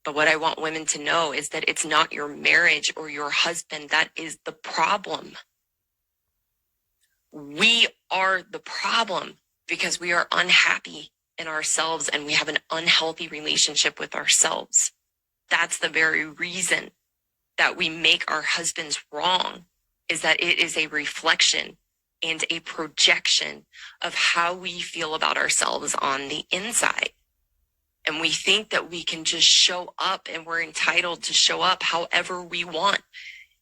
But what I want women to know is that it's not your marriage or your husband that is the problem. We are the problem because we are unhappy in ourselves and we have an unhealthy relationship with ourselves. That's the very reason that we make our husbands wrong, is that it is a reflection and a projection of how we feel about ourselves on the inside. And we think that we can just show up and we're entitled to show up however we want.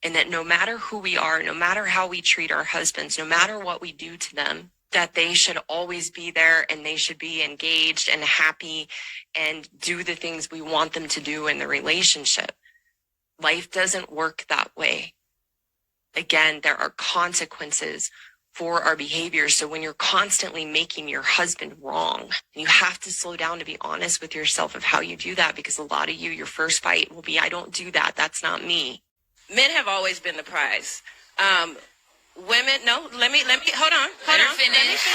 And that no matter who we are, no matter how we treat our husbands, no matter what we do to them, that they should always be there and they should be engaged and happy and do the things we want them to do in the relationship. Life doesn't work that way. Again, there are consequences for our behavior. So when you're constantly making your husband wrong, you have to slow down to be honest with yourself of how you do that, because a lot of you, your first fight will be, I don't do that. That's not me. Men have always been the prize. Women, no, let me, hold on. Let me finish.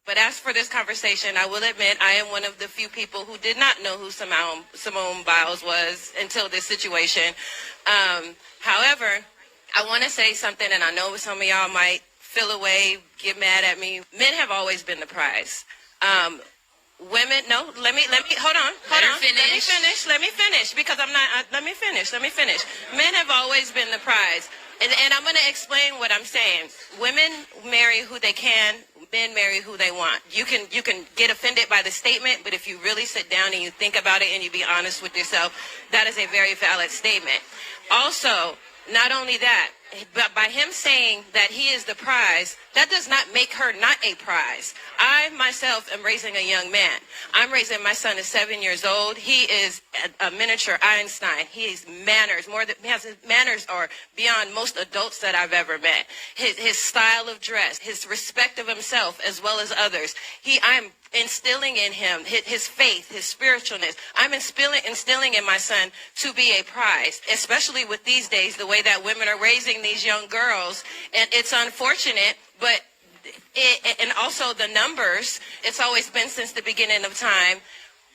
But as for this conversation, I will admit I am one of the few people who did not know who Simone Biles was until this situation. However, I want to say something, and I know some of y'all might feel away, get mad at me. Men have always been the prize. Women, no, let me, hold on. Let me finish, because I'm not, let me finish. Men have always been the prize. And I'm going to explain what I'm saying. Women marry who they can, men marry who they want. You can get offended by the statement, but if you really sit down and you think about it and you be honest with yourself, that is a very valid statement. Also, not only that, but by him saying that he is the prize, that does not make her not a prize. I myself am raising a young man. I'm raising, my son is 7 years old. He is a miniature Einstein. His manners are beyond most adults that I've ever met. His style of dress, his respect of himself as well as others. I'm instilling in him his faith, his spiritualness. I'm instilling in my son to be a prize, especially with these days, the way that women are raising these young girls. And it's unfortunate, but and also the numbers, it's always been since the beginning of time.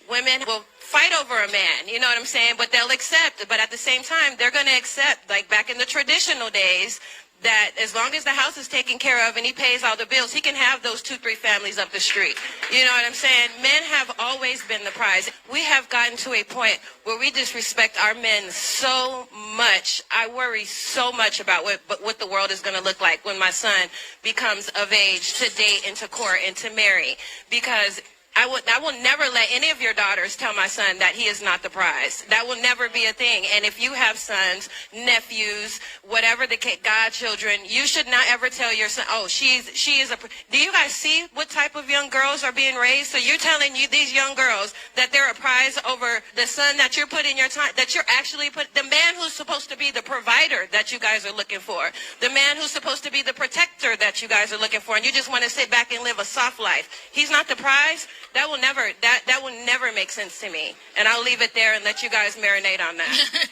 Women will fight over a man, you know what I'm saying? But they'll accept, but at the same time, they're going to accept, like back in the traditional days, that as long as the house is taken care of and he pays all the bills, he can have those 2-3 families up the street. You know what I'm saying? Men have always been the prize. We have gotten to a point where we disrespect our men so much. I worry so much about what the world is going to look like when my son becomes of age to date and to court and to marry, because I will never let any of your daughters tell my son that he is not the prize. That will never be a thing. And if you have sons, nephews, whatever the godchildren, you should not ever tell your son, oh, she is a. Do you guys see what type of young girls are being raised? So you're telling these young girls that they're a prize over the son that you're putting your time, that you're actually the man who's supposed to be the provider that you guys are looking for, the man who's supposed to be the protector that you guys are looking for, and you just want to sit back and live a soft life. He's not the prize. That will never make sense to me. And I'll leave it there and let you guys marinate on that.